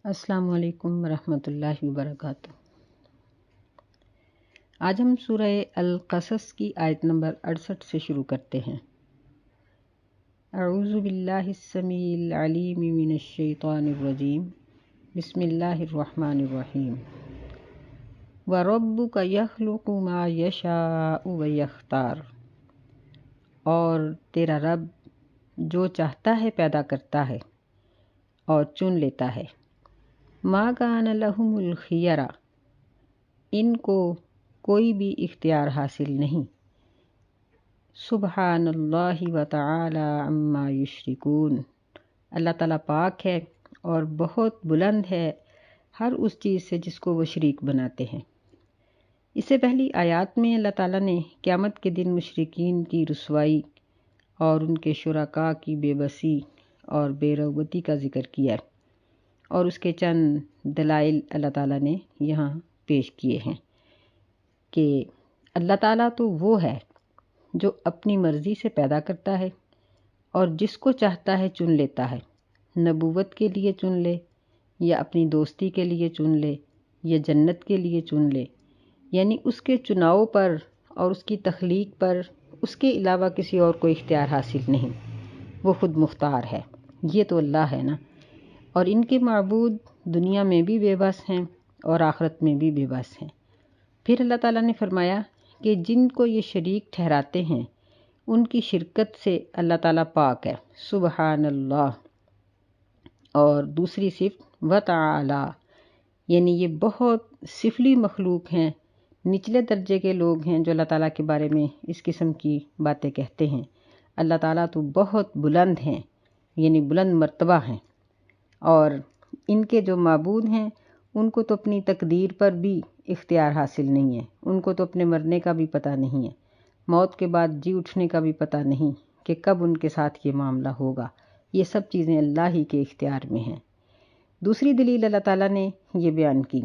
السلام علیکم ورحمۃ اللہ وبرکاتہ۔ آج ہم سورہ القصص کی آیت نمبر 68 سے شروع کرتے ہیں۔ اعوذ باللہ السمیع العلیم من الشیطان الرجیم، بسم اللہ الرحمن الرحیم۔ وَرَبُّكَ يَخْلُقُ مَا يَشَاءُ وَيَخْتَارُ، اور تیرا رب جو چاہتا ہے پیدا کرتا ہے اور چن لیتا ہے۔ ما کان لہم الخیرہ، ان کو کوئی بھی اختیار حاصل نہیں۔ سبحان اللہ وتعالی عما یشرکون، اللہ تعالیٰ پاک ہے اور بہت بلند ہے ہر اس چیز سے جس کو وہ شریک بناتے ہیں۔ اس سے پہلی آیات میں اللہ تعالیٰ نے قیامت کے دن مشرکین کی رسوائی اور ان کے شرکاء کی بے بسی اور بے رغبتی کا ذکر کیا ہے، اور اس کے چند دلائل اللہ تعالیٰ نے یہاں پیش کیے ہیں کہ اللہ تعالیٰ تو وہ ہے جو اپنی مرضی سے پیدا کرتا ہے اور جس کو چاہتا ہے چن لیتا ہے، نبوت کے لیے چن لے یا اپنی دوستی کے لیے چن لے یا جنت کے لیے چن لے، یعنی اس کے چناؤ پر اور اس کی تخلیق پر اس کے علاوہ کسی اور کو اختیار حاصل نہیں، وہ خود مختار ہے۔ یہ تو اللہ ہے نا، اور ان کے معبود دنیا میں بھی بے بس ہیں اور آخرت میں بھی بے بس ہیں۔ پھر اللہ تعالیٰ نے فرمایا کہ جن کو یہ شریک ٹھہراتے ہیں ان کی شرکت سے اللہ تعالیٰ پاک ہے، سبحان اللہ۔ اور دوسری صفت وتعالی، یعنی یہ بہت سفلی مخلوق ہیں، نچلے درجے کے لوگ ہیں جو اللہ تعالیٰ کے بارے میں اس قسم کی باتیں کہتے ہیں۔ اللہ تعالیٰ تو بہت بلند ہیں، یعنی بلند مرتبہ ہیں، اور ان کے جو معبود ہیں ان کو تو اپنی تقدیر پر بھی اختیار حاصل نہیں ہے، ان کو تو اپنے مرنے کا بھی پتہ نہیں ہے، موت کے بعد جی اٹھنے کا بھی پتہ نہیں کہ کب ان کے ساتھ یہ معاملہ ہوگا۔ یہ سب چیزیں اللہ ہی کے اختیار میں ہیں۔ دوسری دلیل اللہ تعالیٰ نے یہ بیان کی،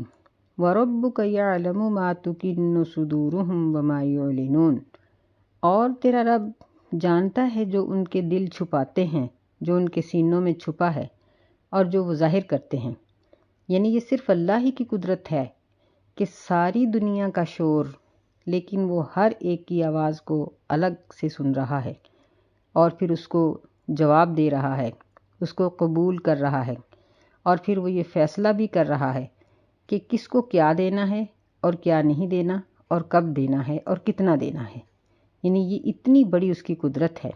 وَرَبُّكَ يَعْلَمُ مَا تُكِنُّ صُدُورُهُمْ وَمَا يُعْلِنُونَ، اور تیرا رب جانتا ہے جو ان کے دل چھپاتے ہیں، جو ان کے سینوں میں چھپا ہے اور جو وہ ظاہر کرتے ہیں۔ یعنی یہ صرف اللہ ہی کی قدرت ہے کہ ساری دنیا کا شور، لیکن وہ ہر ایک کی آواز کو الگ سے سن رہا ہے اور پھر اس کو جواب دے رہا ہے، اس کو قبول کر رہا ہے، اور پھر وہ یہ فیصلہ بھی کر رہا ہے کہ کس کو کیا دینا ہے اور کیا نہیں دینا، اور کب دینا ہے اور کتنا دینا ہے۔ یعنی یہ اتنی بڑی اس کی قدرت ہے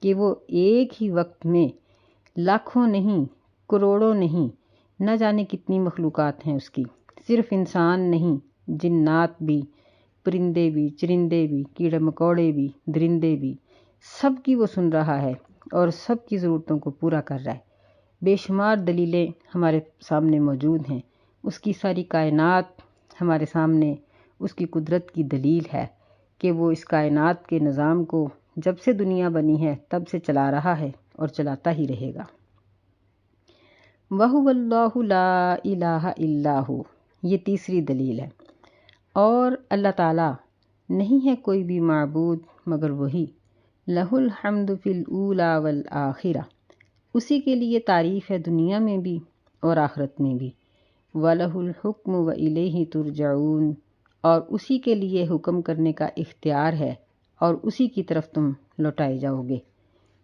کہ وہ ایک ہی وقت میں لاکھوں نہیں، کروڑوں نہیں، نہ جانے کتنی مخلوقات ہیں اس کی، صرف انسان نہیں، جنات بھی، پرندے بھی، چرندے بھی، کیڑے مکوڑے بھی، درندے بھی، سب کی وہ سن رہا ہے اور سب کی ضرورتوں کو پورا کر رہا ہے۔ بے شمار دلیلیں ہمارے سامنے موجود ہیں، اس کی ساری کائنات ہمارے سامنے اس کی قدرت کی دلیل ہے کہ وہ اس کائنات کے نظام کو جب سے دنیا بنی ہے تب سے چلا رہا ہے اور چلاتا ہی رہے گا۔ وَهُوَ اللَّهُ لَا إِلَٰهَ إِلَّا هُوَ، یہ تیسری دلیل ہے، اور اللہ تعالیٰ نہیں ہے کوئی بھی معبود مگر وہی، لَهُ الْحَمْدُ فِي الْأُولَىٰ وَالْآخِرَةِ، اسی کے لیے تعریف ہے دنیا میں بھی اور آخرت میں بھی، وَلَهُ الْحُكْمُ وَإِلَيْهِ تُرْجَعُونَ، اور اسی کے لیے حکم کرنے کا اختیار ہے اور اسی کی طرف تم لوٹائے جاؤ گے۔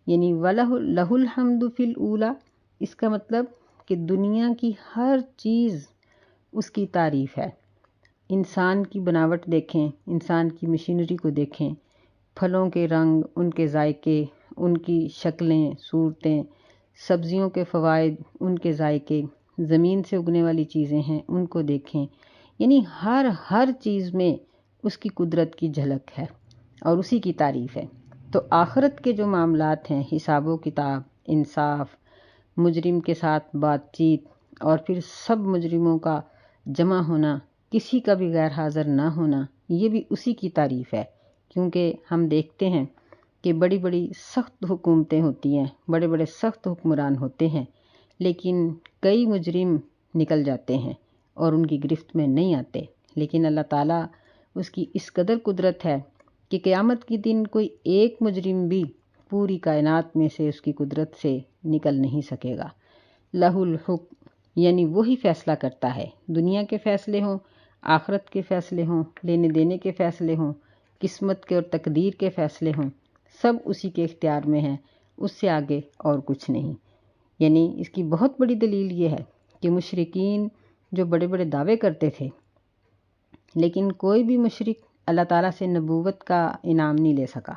یعنی وَلَهُ الْحَمْدُ فِي الْأُولَىٰ، اس کا مطلب کہ دنیا کی ہر چیز اس کی تعریف ہے۔ انسان کی بناوٹ دیکھیں، انسان کی مشینری کو دیکھیں، پھلوں کے رنگ، ان کے ذائقے، ان کی شکلیں، صورتیں، سبزیوں کے فوائد، ان کے ذائقے، زمین سے اگنے والی چیزیں ہیں ان کو دیکھیں، یعنی ہر چیز میں اس کی قدرت کی جھلک ہے اور اسی کی تعریف ہے۔ تو آخرت کے جو معاملات ہیں، حساب و کتاب، انصاف، مجرم کے ساتھ بات چیت، اور پھر سب مجرموں کا جمع ہونا، کسی کا بھی غیر حاضر نہ ہونا، یہ بھی اسی کی تعریف ہے، کیونکہ ہم دیکھتے ہیں کہ بڑی بڑی سخت حکومتیں ہوتی ہیں، بڑے بڑے سخت حکمران ہوتے ہیں، لیکن کئی مجرم نکل جاتے ہیں اور ان کی گرفت میں نہیں آتے، لیکن اللہ تعالیٰ اس کی اس قدر قدرت ہے کہ قیامت کے دن کوئی ایک مجرم بھی پوری کائنات میں سے اس کی قدرت سے نکل نہیں سکے گا۔ لہ الحکم، یعنی وہی فیصلہ کرتا ہے، دنیا کے فیصلے ہوں، آخرت کے فیصلے ہوں، لینے دینے کے فیصلے ہوں، قسمت کے اور تقدیر کے فیصلے ہوں، سب اسی کے اختیار میں ہیں، اس سے آگے اور کچھ نہیں۔ یعنی اس کی بہت بڑی دلیل یہ ہے کہ مشرکین جو بڑے بڑے دعوے کرتے تھے، لیکن کوئی بھی مشرک اللہ تعالیٰ سے نبوت کا انعام نہیں لے سکا۔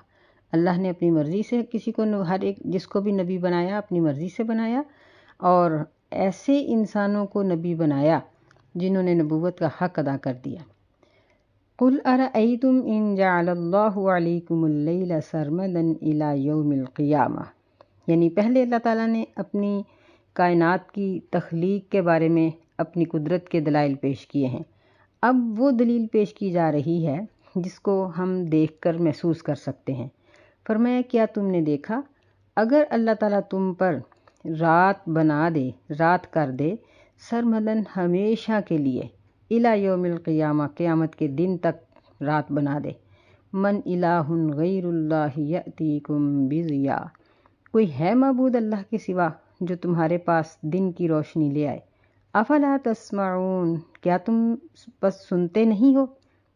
اللہ نے اپنی مرضی سے کسی کو، ہر ایک جس کو بھی نبی بنایا اپنی مرضی سے بنایا، اور ایسے انسانوں کو نبی بنایا جنہوں نے نبوت کا حق ادا کر دیا۔ قُلْ أَرَأَيْتُمْ إِنْ جَعَلَ اللَّهُ عَلَيْكُمُ اللَّيْلَ سَرْمَدًا إِلَى يَوْمِ الْقِيَامَةِ، یعنی پہلے اللہ تعالیٰ نے اپنی کائنات کی تخلیق کے بارے میں اپنی قدرت کے دلائل پیش کیے ہیں، اب وہ دلیل پیش کی جا رہی ہے جس کو ہم دیکھ کر محسوس کر سکتے ہیں۔ فرمایا کیا تم نے دیکھا اگر اللہ تعالیٰ تم پر رات بنا دے، رات کر دے، سرمدن ہمیشہ کے لیے، الی یوم القیامہ قیامت کے دن تک رات بنا دے، من الہ غیر اللہ یأتیکم بضیاء، کوئی ہے معبود اللہ کے سوا جو تمہارے پاس دن کی روشنی لے آئے؟ افلا تسمعون، کیا تم بس سنتے نہیں ہو؟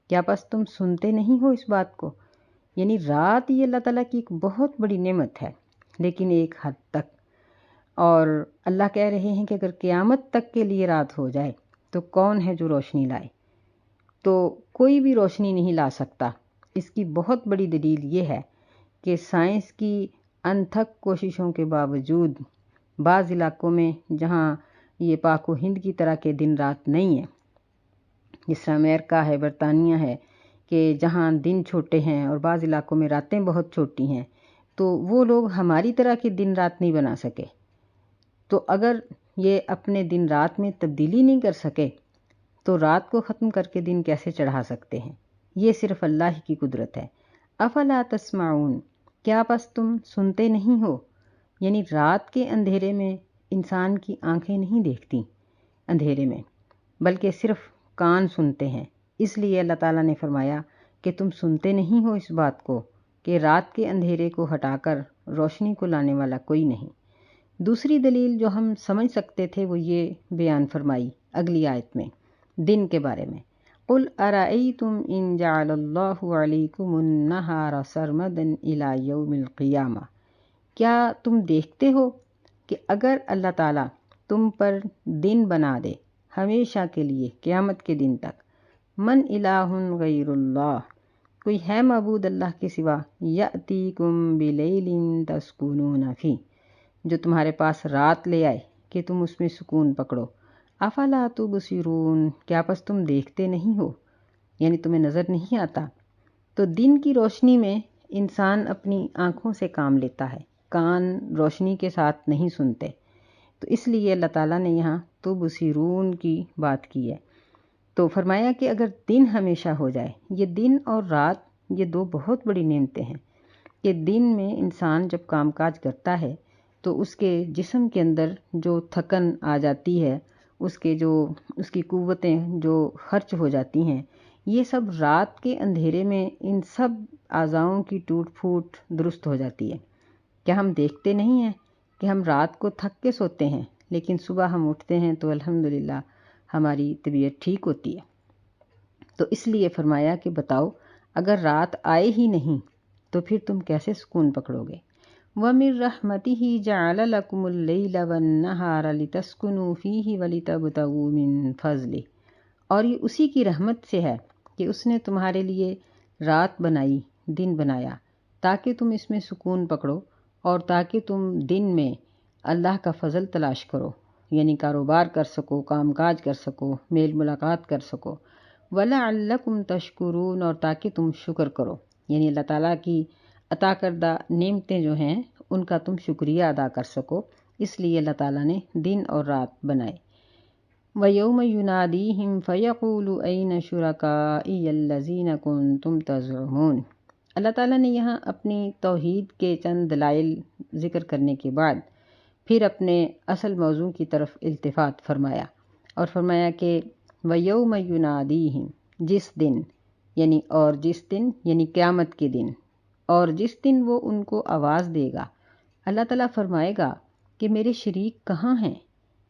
کیا بس تم سنتے نہیں ہو اس بات کو؟ یعنی رات یہ اللہ تعالیٰ کی ایک بہت بڑی نعمت ہے، لیکن ایک حد تک، اور اللہ کہہ رہے ہیں کہ اگر قیامت تک کے لیے رات ہو جائے تو کون ہے جو روشنی لائے؟ تو کوئی بھی روشنی نہیں لا سکتا۔ اس کی بہت بڑی دلیل یہ ہے کہ سائنس کی انتھک کوششوں کے باوجود بعض علاقوں میں جہاں یہ پاک و ہند کی طرح کے دن رات نہیں ہیں، جس طرح امریکہ ہے، برطانیہ ہے، کہ جہاں دن چھوٹے ہیں اور بعض علاقوں میں راتیں بہت چھوٹی ہیں، تو وہ لوگ ہماری طرح کے دن رات نہیں بنا سکے۔ تو اگر یہ اپنے دن رات میں تبدیلی نہیں کر سکے تو رات کو ختم کر کے دن کیسے چڑھا سکتے ہیں؟ یہ صرف اللہ ہی کی قدرت ہے۔ افلا تسمعون، کیا بس تم سنتے نہیں ہو؟ یعنی رات کے اندھیرے میں انسان کی آنکھیں نہیں دیکھتی اندھیرے میں، بلکہ صرف کان سنتے ہیں۔ اس لیے اللہ تعالیٰ نے فرمایا کہ تم سنتے نہیں ہو اس بات کو کہ رات کے اندھیرے کو ہٹا کر روشنی کو لانے والا کوئی نہیں۔ دوسری دلیل جو ہم سمجھ سکتے تھے وہ یہ بیان فرمائی اگلی آیت میں دن کے بارے میں، قُلْ أَرَأَيْتُمْ إِنْ جَعَلَ اللَّهُ عَلَيْكُمُ النَّهَارَ سَرْمَدًا إِلَى يَوْمِ الْقِيَامَةِ، کیا تم دیکھتے ہو کہ اگر اللہ تعالیٰ تم پر دن بنا دے ہمیشہ کے لیے قیامت کے دن تک، من الہ غیر اللہ، کوئی ہے معبود اللہ کے سوا، یأتیکم بلیل تسکنون فیہ، جو تمہارے پاس رات لے آئے کہ تم اس میں سکون پکڑو، افلا تبصرون، کیا پس تم دیکھتے نہیں ہو؟ یعنی تمہیں نظر نہیں آتا؟ تو دن کی روشنی میں انسان اپنی آنکھوں سے کام لیتا ہے، کان روشنی کے ساتھ نہیں سنتے، تو اس لیے اللہ تعالیٰ نے یہاں تبصرون کی بات کی ہے۔ تو فرمایا کہ اگر دن ہمیشہ ہو جائے، یہ دن اور رات یہ دو بہت بڑی نعمتیں ہیں کہ دن میں انسان جب کام کاج کرتا ہے تو اس کے جسم کے اندر جو تھکن آ جاتی ہے، اس کی قوتیں جو خرچ ہو جاتی ہیں، یہ سب رات کے اندھیرے میں ان سب اعضاؤں کی ٹوٹ پھوٹ درست ہو جاتی ہے۔ کیا ہم دیکھتے نہیں ہیں کہ ہم رات کو تھک کے سوتے ہیں لیکن صبح ہم اٹھتے ہیں تو الحمدللہ ہماری طبیعت ٹھیک ہوتی ہے؟ تو اس لیے فرمایا کہ بتاؤ اگر رات آئے ہی نہیں تو پھر تم کیسے سکون پکڑو گے؟ وَمِن رَحْمَتِهِ جَعَلَ لَكُمُ اللَّيْلَ وَالنَّهَارَ لِتَسْكُنُوا فِيهِ وَلِتَبْتَغُوا مِن فَضْلِهِ، اور یہ اسی کی رحمت سے ہے کہ اس نے تمہارے لیے رات بنائی، دن بنایا، تاکہ تم اس میں سکون پکڑو اور تاکہ تم دن میں اللہ کا فضل تلاش کرو، یعنی کاروبار کر سکو، کام کاج کر سکو، میل ملاقات کر سکو، وَلَعَلَّكُمْ تَشْكُرُونَ، اور تاکہ تم شکر کرو، یعنی اللہ تعالیٰ کی عطا کردہ نعمتیں جو ہیں ان کا تم شکریہ ادا کر سکو، اس لیے اللہ تعالیٰ نے دن اور رات بنائے۔ وَيَوْمَ يُنَادِيهِمْ فَيَقُولُ أَيْنَ شُرَكَائِيَ الَّذِينَ كُنْتُمْ تَزْعُمُونَ، اللہ تعالیٰ نے یہاں اپنی توحید کے چند دلائل ذکر کرنے کے بعد پھر اپنے اصل موضوع کی طرف التفات فرمایا اور فرمایا کہ وَيَوْمَ يُنَادِيهِمْ، جس دن یعنی قیامت کے دن، اور جس دن وہ ان کو آواز دے گا، اللہ تعالیٰ فرمائے گا کہ میرے شریک کہاں ہیں؟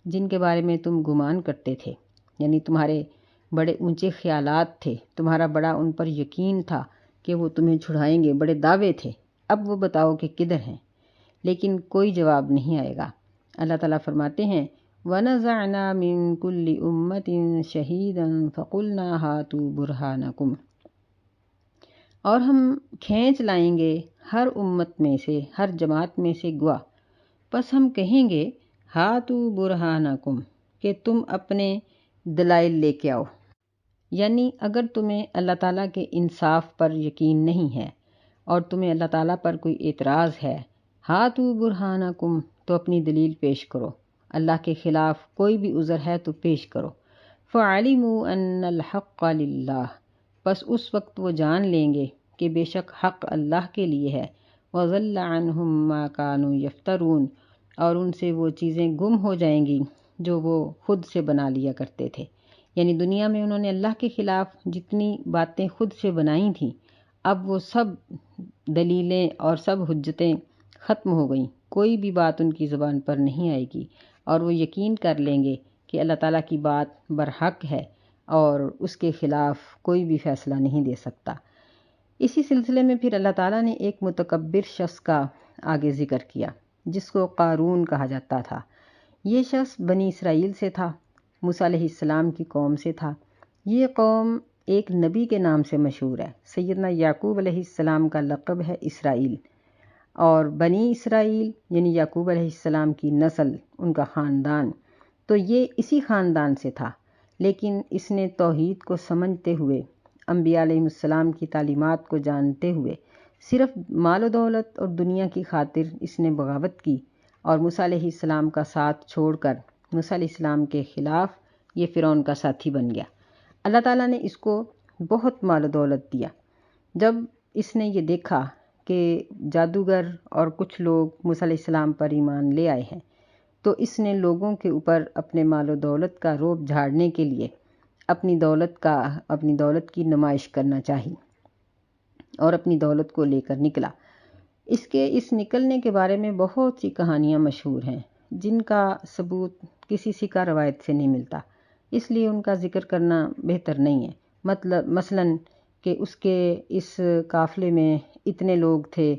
جن کے بارے میں تم گمان کرتے تھے، یعنی تمہارے بڑے اونچے خیالات تھے، تمہارا بڑا ان پر یقین تھا کہ وہ تمہیں چھڑائیں گے، بڑے دعوے تھے، اب وہ بتاؤ کہ کدھر ہیں؟ لیکن کوئی جواب نہیں آئے گا۔ اللہ تعالیٰ فرماتے ہیں وَنَزَعْنَا مِن كُلِّ أُمَّةٍ شَهِيدًا فَقُلْنَا هَاتُوا بُرْهَانَكُمْ، اور ہم کھینچ لائیں گے ہر امت میں سے، ہر جماعت میں سے گواہ، پس ہم کہیں گے ہاتوا برہانکم، کہ تم اپنے دلائل لے کے آؤ۔ یعنی اگر تمہیں اللہ تعالیٰ کے انصاف پر یقین نہیں ہے اور تمہیں اللہ تعالیٰ پر کوئی اعتراض ہے، ہاتوا برہانکم، تو اپنی دلیل پیش کرو، اللہ کے خلاف کوئی بھی عذر ہے تو پیش کرو۔ فعلموا ان الحق للہ، بس اس وقت وہ جان لیں گے کہ بے شک حق اللہ کے لیے ہے۔ وضل عنہم ما کانوا یفترون، اور ان سے وہ چیزیں گم ہو جائیں گی جو وہ خود سے بنا لیا کرتے تھے۔ یعنی دنیا میں انہوں نے اللہ کے خلاف جتنی باتیں خود سے بنائی تھیں، اب وہ سب دلیلیں اور سب حجتیں ختم ہو گئیں، کوئی بھی بات ان کی زبان پر نہیں آئے گی، اور وہ یقین کر لیں گے کہ اللہ تعالیٰ کی بات برحق ہے اور اس کے خلاف کوئی بھی فیصلہ نہیں دے سکتا۔ اسی سلسلے میں پھر اللہ تعالیٰ نے ایک متکبر شخص کا آگے ذکر کیا جس کو قارون کہا جاتا تھا۔ یہ شخص بنی اسرائیل سے تھا، موسیٰ علیہ السلام کی قوم سے تھا۔ یہ قوم ایک نبی کے نام سے مشہور ہے، سیدنا یعقوب علیہ السلام کا لقب ہے اسرائیل، اور بنی اسرائیل یعنی یعقوب علیہ السلام کی نسل، ان کا خاندان، تو یہ اسی خاندان سے تھا۔ لیکن اس نے توحید کو سمجھتے ہوئے، انبیاء علیہ السلام کی تعلیمات کو جانتے ہوئے، صرف مال و دولت اور دنیا کی خاطر اس نے بغاوت کی، اور موسیٰ علیہ السلام کا ساتھ چھوڑ کر موسیٰ علیہ السلام کے خلاف یہ فرعون کا ساتھی بن گیا۔ اللہ تعالیٰ نے اس کو بہت مال و دولت دیا۔ جب اس نے یہ دیکھا کہ جادوگر اور کچھ لوگ موسیٰ علیہ السلام پر ایمان لے آئے ہیں، تو اس نے لوگوں کے اوپر اپنے مال و دولت کا رعب جھاڑنے کے لیے اپنی دولت کی نمائش کرنا چاہی اور اپنی دولت کو لے کر نکلا۔ اس نکلنے کے بارے میں بہت سی کہانیاں مشہور ہیں جن کا ثبوت کسی سکہ روایت سے نہیں ملتا، اس لیے ان کا ذکر کرنا بہتر نہیں ہے۔ مثلاً کہ اس قافلے میں اتنے لوگ تھے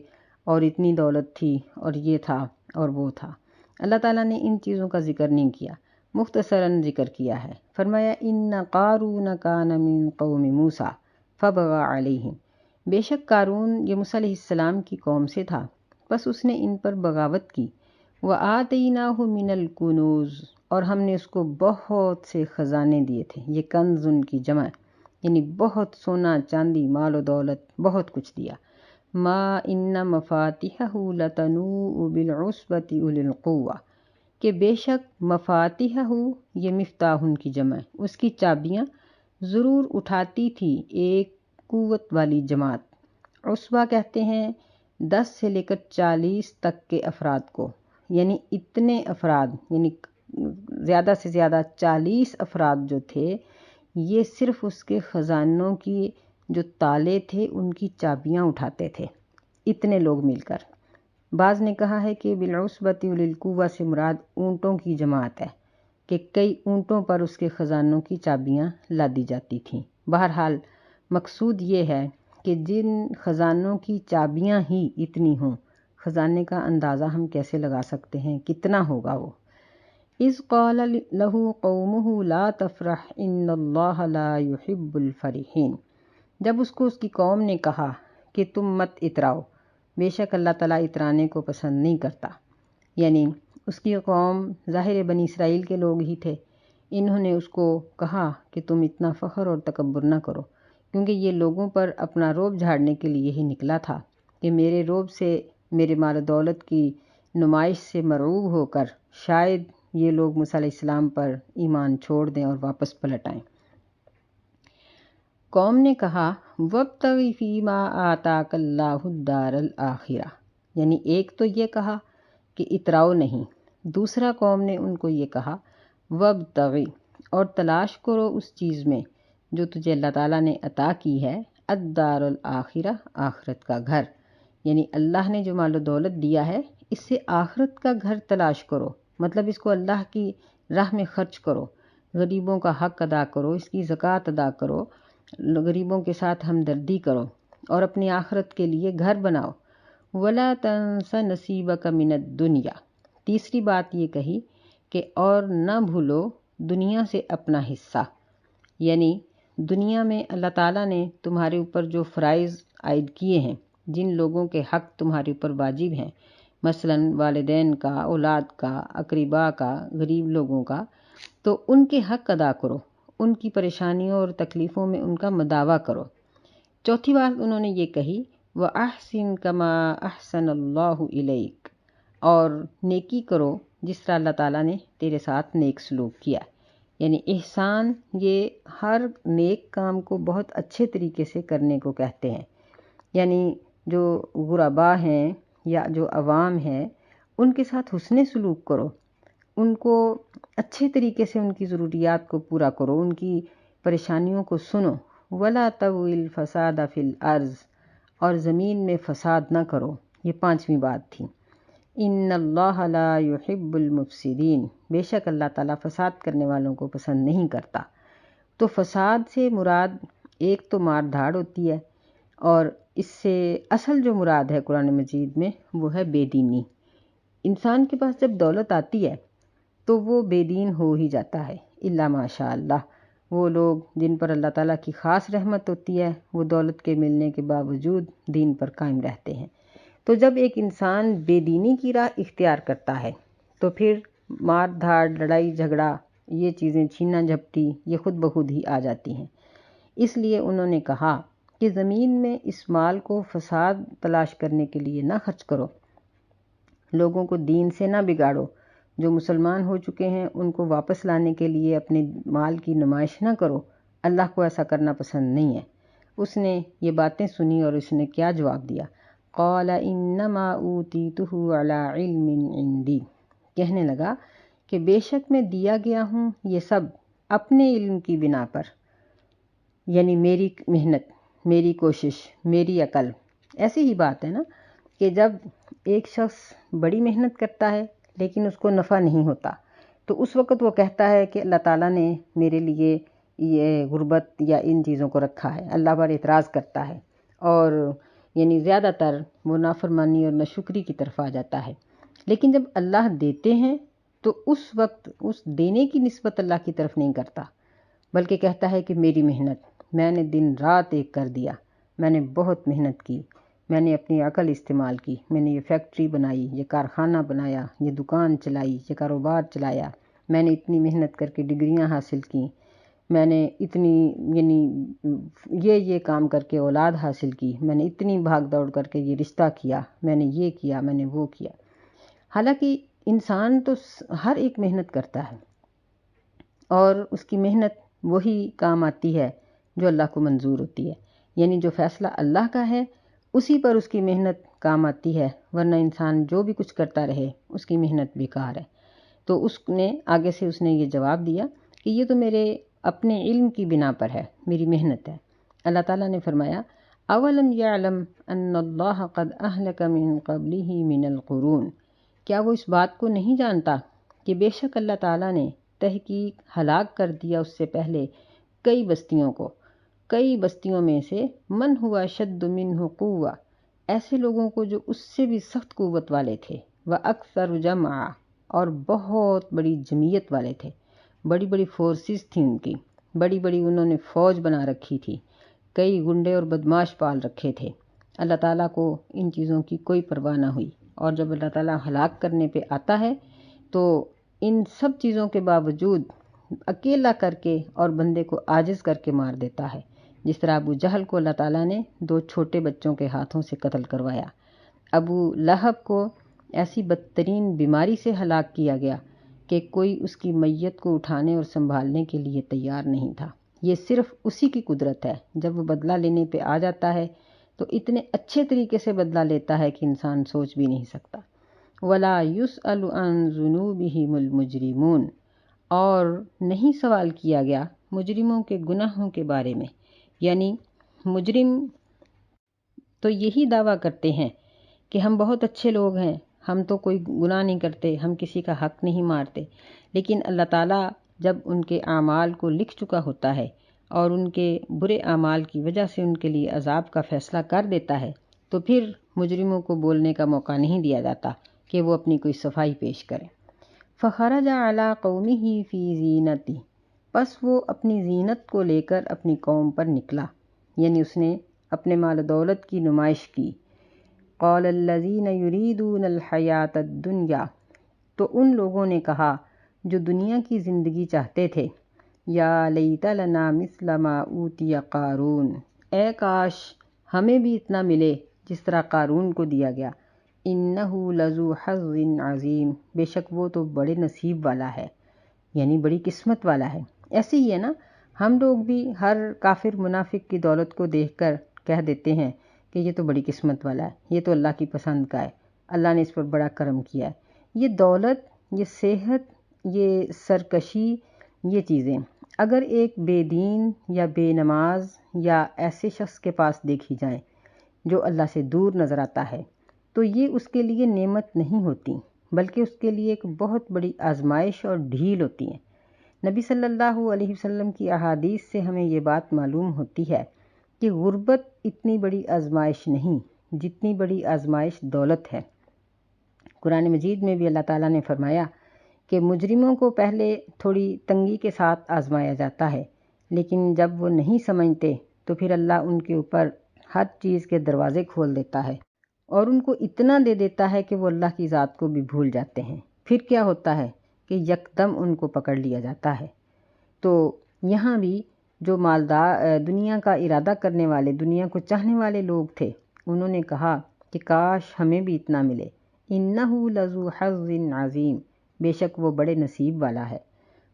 اور اتنی دولت تھی اور یہ تھا اور وہ تھا، اللہ تعالیٰ نے ان چیزوں کا ذکر نہیں کیا، مختصراً ذکر کیا ہے۔ فرمایا ان قارون کان من قوم موسیٰ فبغى علیہم، بے شک قارون یہ موسیٰ علیہ السلام کی قوم سے تھا، بس اس نے ان پر بغاوت کی۔ وآتیناہ من الکنوز، اور ہم نے اس کو بہت سے خزانے دیے تھے، یہ کنز ان کی جمع، یعنی بہت سونا چاندی مال و دولت بہت کچھ دیا۔ ما ان مفاتیحہ لتنوء بالعصبۃ اولي القوہ، کہ بے شک مفاتیحہ، یہ مفتاح ان کی جمع، اس کی چابیاں ضرور اٹھاتی تھی ایک قوت والی جماعت۔ عصبہ کہتے ہیں 10 سے لے کر 40 تک کے افراد کو، یعنی اتنے افراد، یعنی زیادہ سے زیادہ 40 افراد جو تھے، یہ صرف اس کے خزانوں کی جو تالے تھے ان کی چابیاں اٹھاتے تھے، اتنے لوگ مل کر۔ بعض نے کہا ہے کہ بالعصبۃ اولي القوہ سے مراد اونٹوں کی جماعت ہے، کہ کئی اونٹوں پر اس کے خزانوں کی چابیاں لادی جاتی تھیں۔ بہرحال مقصود یہ ہے کہ جن خزانوں کی چابیاں ہی اتنی ہوں، خزانے کا اندازہ ہم کیسے لگا سکتے ہیں کتنا ہوگا وہ۔ اذ قال له قومه لا تفرح ان اللہ لا يحب الفرحین، جب اس کو اس کی قوم نے کہا کہ تم مت اتراؤ، بے شک اللہ تعالیٰ اترانے کو پسند نہیں کرتا۔ یعنی اس کی قوم ظاہر بنی اسرائیل کے لوگ ہی تھے، انہوں نے اس کو کہا کہ تم اتنا فخر اور تکبر نہ کرو، کیونکہ یہ لوگوں پر اپنا رعب جھاڑنے کے لیے ہی نکلا تھا کہ میرے رعب سے، میرے مال و دولت کی نمائش سے مرعوب ہو کر شاید یہ لوگ موسیٰ علیہ السلام پر ایمان چھوڑ دیں اور واپس پلٹ آئیں۔ قوم نے کہا وَابْتَغِ فِيمَا آتَاكَ اللَّهُ الدَّارَ الْآخِرَةَ، یعنی ایک تو یہ کہا کہ اتراؤ نہیں، دوسرا قوم نے ان کو یہ کہا وَابْتَغِ، اور تلاش کرو اس چیز میں جو تجھے اللہ تعالیٰ نے عطا کی ہے، الدار الآخرہ، آخرت کا گھر، یعنی اللہ نے جو مال و دولت دیا ہے اس سے آخرت کا گھر تلاش کرو، مطلب اس کو اللہ کی راہ میں خرچ کرو، غریبوں کا حق ادا کرو، اس کی زکوٰۃ ادا کرو، غریبوں کے ساتھ ہمدردی کرو اور اپنی آخرت کے لیے گھر بناؤ۔ وَلَا تَنْسَ نَصِيبَكَ مِنَ الدُّنْيَا، تیسری بات یہ کہی کہ اور نہ بھولو دنیا سے اپنا حصہ، یعنی دنیا میں اللہ تعالیٰ نے تمہارے اوپر جو فرائض عائد کیے ہیں، جن لوگوں کے حق تمہارے اوپر واجب ہیں، مثلاً والدین کا، اولاد کا، اقربا کا، غریب لوگوں کا، تو ان کے حق ادا کرو، ان کی پریشانیوں اور تکلیفوں میں ان کا مداوع کرو۔ چوتھی بات انہوں نے یہ کہی وَأَحْسِن كَمَا أَحْسَنَ اللَّهُ إِلَيْكَ، اور نیکی کرو جس طرح اللہ تعالیٰ نے تیرے ساتھ نیک سلوک کیا۔ یعنی احسان یہ ہر نیک کام کو بہت اچھے طریقے سے کرنے کو کہتے ہیں، یعنی جو غربا ہیں یا جو عوام ہیں ان کے ساتھ حسن سلوک کرو، ان کو اچھے طریقے سے ان کی ضروریات کو پورا کرو، ان کی پریشانیوں کو سنو۔ وَلَا تَبْغِ الْفَسَادَ فِي الْأَرْضِ، اور زمین میں فساد نہ کرو، یہ پانچویں بات تھی۔ ان اللہ لا يحب المفسدین، بے شک اللہ تعالیٰ فساد کرنے والوں کو پسند نہیں کرتا۔ تو فساد سے مراد ایک تو مار دھاڑ ہوتی ہے، اور اس سے اصل جو مراد ہے قرآن مجید میں وہ ہے بے دینی۔ انسان کے پاس جب دولت آتی ہے تو وہ بے دین ہو ہی جاتا ہے، الا ماشاء اللہ۔ وہ لوگ جن پر اللہ تعالیٰ کی خاص رحمت ہوتی ہے وہ دولت کے ملنے کے باوجود دین پر قائم رہتے ہیں۔ تو جب ایک انسان بے دینی کی راہ اختیار کرتا ہے تو پھر مار دھاڑ، لڑائی جھگڑا، یہ چیزیں چھینا جھپٹی یہ خود بخود ہی آ جاتی ہیں۔ اس لیے انہوں نے کہا کہ زمین میں اس مال کو فساد تلاش کرنے کے لیے نہ خرچ کرو، لوگوں کو دین سے نہ بگاڑو، جو مسلمان ہو چکے ہیں ان کو واپس لانے کے لیے اپنے مال کی نمائش نہ کرو، اللہ کو ایسا کرنا پسند نہیں ہے۔ اس نے یہ باتیں سنی اور اس نے کیا جواب دیا؟ قال انما اوتیتہ علی علم عندی، کہنے لگا کہ بے شک میں دیا گیا ہوں یہ سب اپنے علم کی بنا پر، یعنی میری محنت، میری کوشش، میری عقل۔ ایسی ہی بات ہے نا کہ جب ایک شخص بڑی محنت کرتا ہے لیکن اس کو نفع نہیں ہوتا تو اس وقت وہ کہتا ہے کہ اللہ تعالیٰ نے میرے لیے یہ غربت یا ان چیزوں کو رکھا ہے، اللہ پر اعتراض کرتا ہے اور یعنی زیادہ تر وہ نافرمانی اور ناشکری کی طرف آ جاتا ہے۔ لیکن جب اللہ دیتے ہیں تو اس وقت اس دینے کی نسبت اللہ کی طرف نہیں کرتا، بلکہ کہتا ہے کہ میری محنت، میں نے دن رات ایک کر دیا، میں نے بہت محنت کی، میں نے اپنی عقل استعمال کی، میں نے یہ فیکٹری بنائی، یہ کارخانہ بنایا، یہ دکان چلائی، یہ کاروبار چلایا، میں نے اتنی محنت کر کے ڈگریاں حاصل کیں، میں نے اتنی یعنی یہ کام کر کے اولاد حاصل کی، میں نے اتنی بھاگ دوڑ کر کے یہ رشتہ کیا، میں نے یہ کیا، میں نے وہ کیا۔ حالانکہ انسان تو ہر ایک محنت کرتا ہے اور اس کی محنت وہی کام آتی ہے جو اللہ کو منظور ہوتی ہے، یعنی جو فیصلہ اللہ کا ہے اسی پر اس کی محنت کام آتی ہے، ورنہ انسان جو بھی کچھ کرتا رہے اس کی محنت بیکار ہے۔ تو اس نے آگے سے اس نے یہ جواب دیا کہ یہ تو میرے اپنے علم کی بنا پر ہے، میری محنت ہے۔ اللہ تعالیٰ نے فرمایا اولم یعلم ان اللہ قد اہلک من قبلہ من القرون، کیا وہ اس بات کو نہیں جانتا کہ بے شک اللہ تعالیٰ نے تحقیق ہلاک کر دیا اس سے پہلے کئی بستیوں کو، کئی بستیوں میں سے من ہوا شد منہ قوہ، ایسے لوگوں کو جو اس سے بھی سخت قوت والے تھے، وَأَكْثَرُ جَمْعًا، اور بہت بڑی جمعیت والے تھے، بڑی بڑی فورسز تھیں ان کی، بڑی بڑی انہوں نے فوج بنا رکھی تھی، کئی گنڈے اور بدماش پال رکھے تھے۔ اللہ تعالیٰ کو ان چیزوں کی کوئی پرواہ نہ ہوئی، اور جب اللہ تعالیٰ ہلاک کرنے پہ آتا ہے تو ان سب چیزوں کے باوجود اکیلا کر کے اور بندے کو عاجز کر کے مار دیتا ہے، جس طرح ابو جہل کو اللہ تعالیٰ نے 2 چھوٹے بچوں کے ہاتھوں سے قتل کروایا۔ ابو لہب کو ایسی بدترین بیماری سے ہلاک کیا گیا کہ کوئی اس کی میت کو اٹھانے اور سنبھالنے کے لیے تیار نہیں تھا۔ یہ صرف اسی کی قدرت ہے، جب وہ بدلہ لینے پہ آ جاتا ہے تو اتنے اچھے طریقے سے بدلہ لیتا ہے کہ انسان سوچ بھی نہیں سکتا۔ وَلَا يُسْأَلُ عَنْ ذُنُوبِهِمُ الْمُجْرِمُونَ، اور نہیں سوال کیا گیا مجرموں کے گناہوں کے بارے میں، یعنی مجرم تو یہی دعویٰ کرتے ہیں کہ ہم بہت اچھے لوگ ہیں، ہم تو کوئی گناہ نہیں کرتے، ہم کسی کا حق نہیں مارتے، لیکن اللہ تعالیٰ جب ان کے اعمال کو لکھ چکا ہوتا ہے اور ان کے برے اعمال کی وجہ سے ان کے لیے عذاب کا فیصلہ کر دیتا ہے تو پھر مجرموں کو بولنے کا موقع نہیں دیا جاتا کہ وہ اپنی کوئی صفائی پیش کریں۔ فخرج علی قومہ فی زینتہ، پس وہ اپنی زینت کو لے کر اپنی قوم پر نکلا، یعنی اس نے اپنے مال و دولت کی نمائش کی۔ قال الذین یریدون الحیاۃ الدنیا، تو ان لوگوں نے کہا جو دنیا کی زندگی چاہتے تھے، یا لیت لنا مثل ما اوتی قارون، اے کاش ہمیں بھی اتنا ملے جس طرح قارون کو دیا گیا، انہ لذو حظ عظیم، بے شک وہ تو بڑے نصیب والا ہے، یعنی بڑی قسمت والا ہے۔ ایسے ہی ہے نا، ہم لوگ بھی ہر کافر منافق کی دولت کو دیکھ کر کہہ دیتے ہیں کہ یہ تو بڑی قسمت والا ہے، یہ تو اللہ کی پسند کا ہے، اللہ نے اس پر بڑا کرم کیا ہے۔ یہ دولت، یہ صحت، یہ سرکشی، یہ چیزیں اگر ایک بے دین یا بے نماز یا ایسے شخص کے پاس دیکھی جائیں جو اللہ سے دور نظر آتا ہے تو یہ اس کے لیے نعمت نہیں ہوتی، بلکہ اس کے لیے ایک بہت بڑی آزمائش اور ڈھیل ہوتی ہے۔ نبی صلی اللہ علیہ وسلم کی احادیث سے ہمیں یہ بات معلوم ہوتی ہے کہ غربت اتنی بڑی آزمائش نہیں جتنی بڑی آزمائش دولت ہے۔ قرآن مجید میں بھی اللہ تعالیٰ نے فرمایا کہ مجرموں کو پہلے تھوڑی تنگی کے ساتھ آزمایا جاتا ہے، لیکن جب وہ نہیں سمجھتے تو پھر اللہ ان کے اوپر ہر چیز کے دروازے کھول دیتا ہے اور ان کو اتنا دے دیتا ہے کہ وہ اللہ کی ذات کو بھی بھول جاتے ہیں۔ پھر کیا ہوتا ہے کہ یکدم ان کو پکڑ لیا جاتا ہے۔ تو یہاں بھی جو مالدار دنیا کا ارادہ کرنے والے، دنیا کو چاہنے والے لوگ تھے، انہوں نے کہا کہ کاش ہمیں بھی اتنا ملے، انہ لذو حظ عظیم، بے شک وہ بڑے نصیب والا ہے۔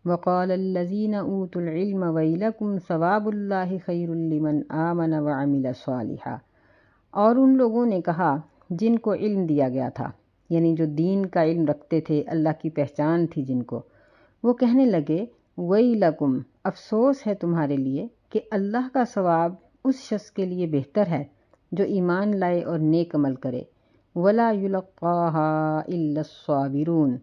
وقال الذین اوتوا العلم ویلکم ثواب اللہ خیر لمن آمن وعمل صالحا، اور ان لوگوں نے کہا جن کو علم دیا گیا تھا، یعنی جو دین کا علم رکھتے تھے، اللہ کی پہچان تھی جن کو، وہ کہنے لگے ویلکم، افسوس ہے تمہارے لیے کہ اللہ کا ثواب اس شخص کے لیے بہتر ہے جو ایمان لائے اور نیک عمل کرے، ولا یلقاها الا الصابرون،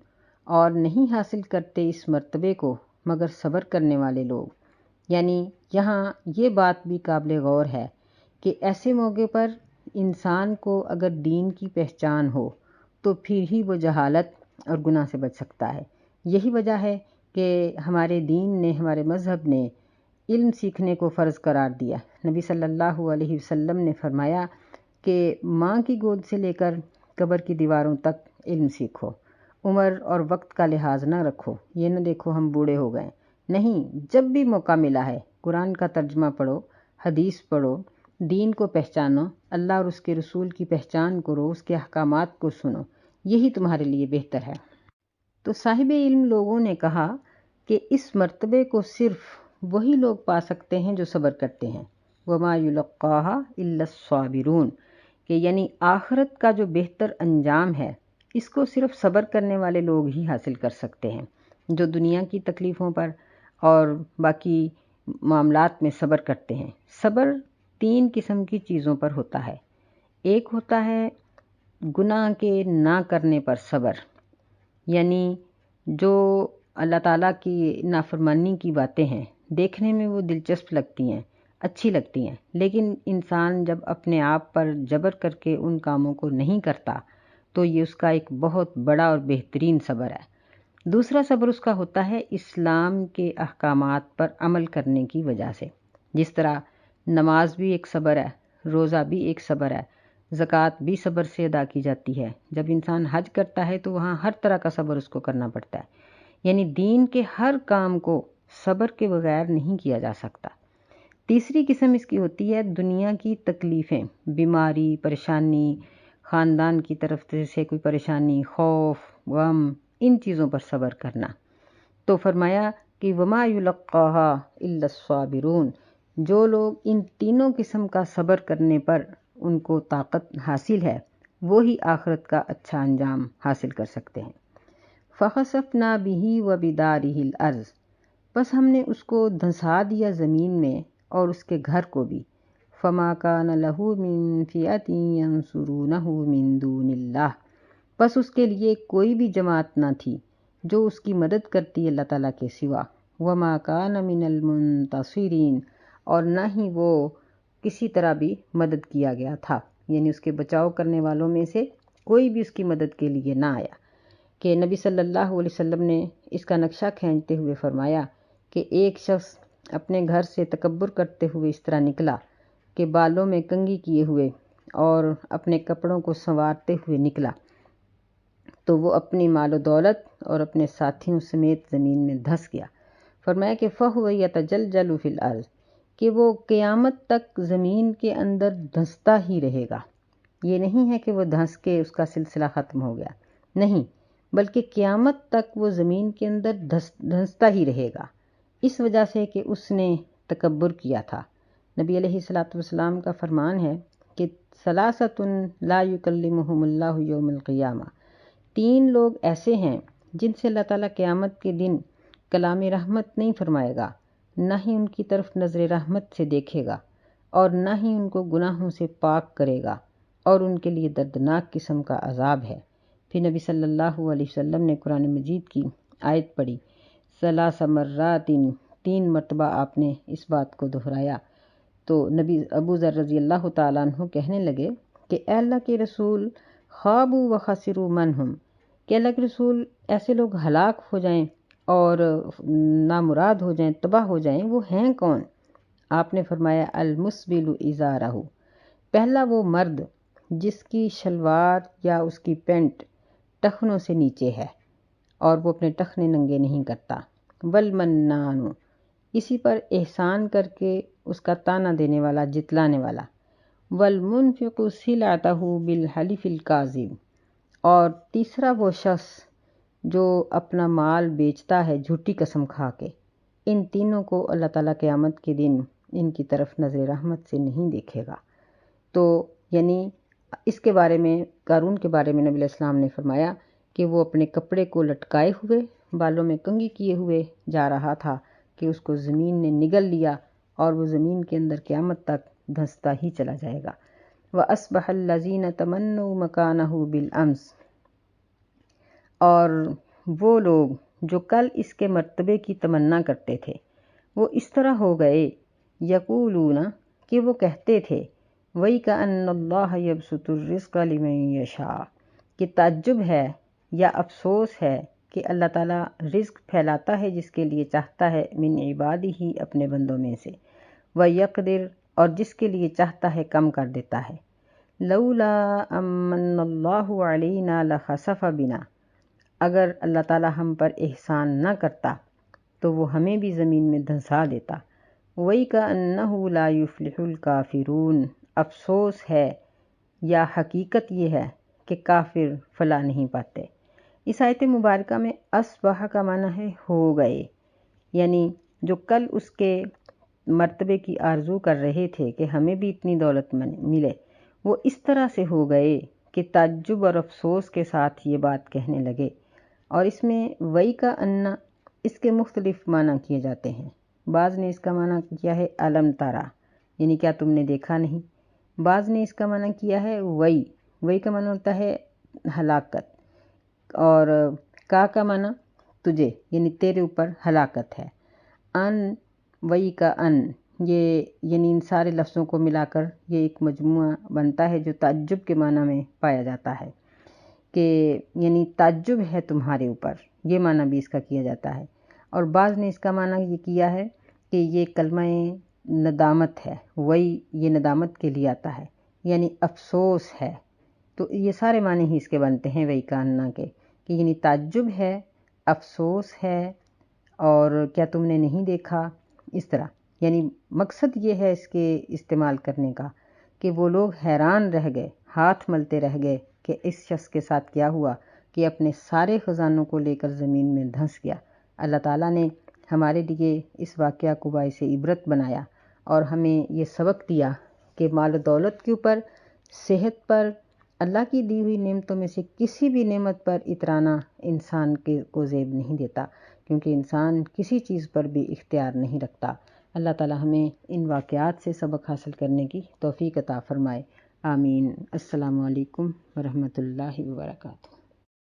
اور نہیں حاصل کرتے اس مرتبے کو مگر صبر کرنے والے لوگ۔ یعنی یہاں یہ بات بھی قابل غور ہے کہ ایسے موقع پر انسان کو اگر دین کی پہچان ہو تو پھر ہی وہ جہالت اور گناہ سے بچ سکتا ہے۔ یہی وجہ ہے کہ ہمارے دین نے، ہمارے مذہب نے علم سیکھنے کو فرض قرار دیا۔ نبی صلی اللہ علیہ وسلم نے فرمایا کہ ماں کی گود سے لے کر قبر کی دیواروں تک علم سیکھو، عمر اور وقت کا لحاظ نہ رکھو، یہ نہ دیکھو ہم بوڑھے ہو گئے، نہیں، جب بھی موقع ملا ہے قرآن کا ترجمہ پڑھو، حدیث پڑھو، دین کو پہچانو، اللہ اور اس کے رسول کی پہچان کرو، اس کے احکامات کو سنو، یہی تمہارے لیے بہتر ہے۔ تو صاحب علم لوگوں نے کہا کہ اس مرتبے کو صرف وہی لوگ پا سکتے ہیں جو صبر کرتے ہیں، وما یلقاها الا الصابرون، کہ یعنی آخرت کا جو بہتر انجام ہے اس کو صرف صبر کرنے والے لوگ ہی حاصل کر سکتے ہیں، جو دنیا کی تکلیفوں پر اور باقی معاملات میں صبر کرتے ہیں۔ صبر 3 قسم کی چیزوں پر ہوتا ہے۔ ایک ہوتا ہے گناہ کے نہ کرنے پر صبر، یعنی جو اللہ تعالیٰ کی نافرمانی کی باتیں ہیں، دیکھنے میں وہ دلچسپ لگتی ہیں، اچھی لگتی ہیں، لیکن انسان جب اپنے آپ پر جبر کر کے ان کاموں کو نہیں کرتا تو یہ اس کا ایک بہت بڑا اور بہترین صبر ہے۔ دوسرا صبر اس کا ہوتا ہے اسلام کے احکامات پر عمل کرنے کی وجہ سے، جس طرح نماز بھی ایک صبر ہے، روزہ بھی ایک صبر ہے، زکوٰۃ بھی صبر سے ادا کی جاتی ہے۔ جب انسان حج کرتا ہے تو وہاں ہر طرح کا صبر اس کو کرنا پڑتا ہے، یعنی دین کے ہر کام کو صبر کے بغیر نہیں کیا جا سکتا۔ تیسری قسم اس کی ہوتی ہے دنیا کی تکلیفیں، بیماری، پریشانی، خاندان کی طرف سے کوئی پریشانی، خوف، غم، ان چیزوں پر صبر کرنا۔ تو فرمایا کہ وما یلقاها الا الصابرون، جو لوگ ان تینوں قسم کا صبر کرنے پر ان کو طاقت حاصل ہے وہی آخرت کا اچھا انجام حاصل کر سکتے ہیں۔ فخسفنا به وبداره الارض، بس ہم نے اس کو دھنسا دیا زمین میں اور اس کے گھر کو بھی۔ فما كان له من فئة ينصرونه من دون اللہ، بس اس کے لیے کوئی بھی جماعت نہ تھی جو اس کی مدد کرتی اللہ تعالیٰ کے سوا، وما کان من المنتصرین، اور نہ ہی وہ کسی طرح بھی مدد کیا گیا تھا، یعنی اس کے بچاؤ کرنے والوں میں سے کوئی بھی اس کی مدد کے لیے نہ آیا۔ کہ نبی صلی اللہ علیہ وسلم نے اس کا نقشہ کھینچتے ہوئے فرمایا کہ ایک شخص اپنے گھر سے تکبر کرتے ہوئے اس طرح نکلا کہ بالوں میں کنگھی کیے ہوئے اور اپنے کپڑوں کو سنوارتے ہوئے نکلا، تو وہ اپنی مال و دولت اور اپنے ساتھیوں سمیت زمین میں دھس گیا۔ فرمایا کہ فَهُوَ يَتَجَلْجَلُ فِي الْأَرْضِ، کہ وہ قیامت تک زمین کے اندر دھنستا ہی رہے گا۔ یہ نہیں ہے کہ وہ دھنس کے اس کا سلسلہ ختم ہو گیا، نہیں، بلکہ قیامت تک وہ زمین کے اندر دھنستا ہی رہے گا، اس وجہ سے کہ اس نے تکبر کیا تھا۔ نبی علیہ الصلوۃ والسلام کا فرمان ہے کہ ثلاثۃ لا یکلمہم اللہ یوم القیامہ، 3 لوگ ایسے ہیں جن سے اللہ تعالیٰ قیامت کے دن کلام رحمت نہیں فرمائے گا، نہ ہی ان کی طرف نظر رحمت سے دیکھے گا، اور نہ ہی ان کو گناہوں سے پاک کرے گا، اور ان کے لیے دردناک قسم کا عذاب ہے۔ پھر نبی صلی اللہ علیہ وسلم نے قرآن مجید کی آیت پڑھی، ثلاث مرات، 3 مرتبہ آپ نے اس بات کو دہرایا۔ تو نبی ابو ذر رضی اللہ تعالیٰ عنہ کہنے لگے کہ اے اللہ کے رسول، خوابوا وخسروا من ہم، کہ اللہ کے رسول ایسے لوگ ہلاک ہو جائیں اور نامراد ہو جائیں، تباہ ہو جائیں، وہ ہیں کون؟ آپ نے فرمایا المسبل ازارہ، پہلا وہ مرد جس کی شلوار یا اس کی پینٹ ٹخنوں سے نیچے ہے اور وہ اپنے ٹخنے ننگے نہیں کرتا، والمنان، اسی پر احسان کر کے اس کا طعنہ دینے والا، جتلانے والا، والمنفق سلعتہ بالحلف الکاذب، اور تیسرا وہ شخص جو اپنا مال بیچتا ہے جھوٹی قسم کھا کے۔ ان تینوں کو اللہ تعالیٰ قیامت کے دن ان کی طرف نظر رحمت سے نہیں دیکھے گا۔ تو یعنی اس کے بارے میں، قارون کے بارے میں نبی علیہ السلام نے فرمایا کہ وہ اپنے کپڑے کو لٹکائے ہوئے، بالوں میں کنگھی کیے ہوئے جا رہا تھا کہ اس کو زمین نے نگل لیا اور وہ زمین کے اندر قیامت تک دھنستا ہی چلا جائے گا۔ وَأَصْبَحَ الَّذِينَ تَمَنَّوْا مَكَانَهُ بِالْأَمْسِ، اور وہ لوگ جو کل اس کے مرتبے کی تمنا کرتے تھے وہ اس طرح ہو گئے، یقولون، کہ وہ کہتے تھے، وَيْكَأَنَّ اللَّهَ يَبْسُطُ الرِّزْقَ لِمَن يَشَاءُ، کہ تعجب ہے یا افسوس ہے کہ اللہ تعالیٰ رزق پھیلاتا ہے جس کے لیے چاہتا ہے، من عبادہ، اپنے بندوں میں سے، وَيَقْدِرُ، اور جس کے لیے چاہتا ہے کم کر دیتا ہے۔ لولا امن اللہ علینا لخسف بنا، اگر اللہ تعالیٰ ہم پر احسان نہ کرتا تو وہ ہمیں بھی زمین میں دھنسا دیتا۔ وَيْكَأَنَّهُ لَا يُفْلِحُ الْكَافِرُونَ، افسوس ہے یا حقیقت یہ ہے کہ کافر فلاح نہیں پاتے۔ اس آیت مبارکہ میں اصبح کا معنی ہے ہو گئے، یعنی جو کل اس کے مرتبے کی آرزو کر رہے تھے کہ ہمیں بھی اتنی دولت ملے، وہ اس طرح سے ہو گئے کہ تعجب اور افسوس کے ساتھ یہ بات کہنے لگے۔ اور اس میں وئی کا انا، اس کے مختلف معنی کیے جاتے ہیں۔ بعض نے اس کا معنی کیا ہے علم تارا، یعنی کیا تم نے دیکھا نہیں۔ بعض نے اس کا معنی کیا ہے وئی کا معنی ہوتا ہے ہلاکت، اور کا معنی تجھے، یعنی تیرے اوپر ہلاکت ہے۔ ان، وئی کا ان، یہ یعنی ان سارے لفظوں کو ملا کر یہ ایک مجموعہ بنتا ہے جو تعجب کے معنی میں پایا جاتا ہے، کہ یعنی تعجب ہے تمہارے اوپر، یہ معنی بھی اس کا کیا جاتا ہے۔ اور بعض نے اس کا معنی یہ کیا ہے کہ یہ کلمہ ندامت ہے، وہی یہ ندامت کے لیے آتا ہے، یعنی افسوس ہے۔ تو یہ سارے معنی ہی اس کے بنتے ہیں وہی کاننا کے، کہ یعنی تعجب ہے، افسوس ہے، اور کیا تم نے نہیں دیکھا، اس طرح۔ یعنی مقصد یہ ہے اس کے استعمال کرنے کا کہ وہ لوگ حیران رہ گئے، ہاتھ ملتے رہ گئے کہ اس شخص کے ساتھ کیا ہوا کہ اپنے سارے خزانوں کو لے کر زمین میں دھنس گیا۔ اللہ تعالیٰ نے ہمارے لیے اس واقعہ کو باعث عبرت بنایا اور ہمیں یہ سبق دیا کہ مال و دولت کے اوپر، صحت پر، اللہ کی دی ہوئی نعمتوں میں سے کسی بھی نعمت پر اترانا انسان کو زیب نہیں دیتا، کیونکہ انسان کسی چیز پر بھی اختیار نہیں رکھتا۔ اللہ تعالیٰ ہمیں ان واقعات سے سبق حاصل کرنے کی توفیق عطا فرمائے، آمین۔ السلام علیکم ورحمۃ اللہ وبرکاتہ۔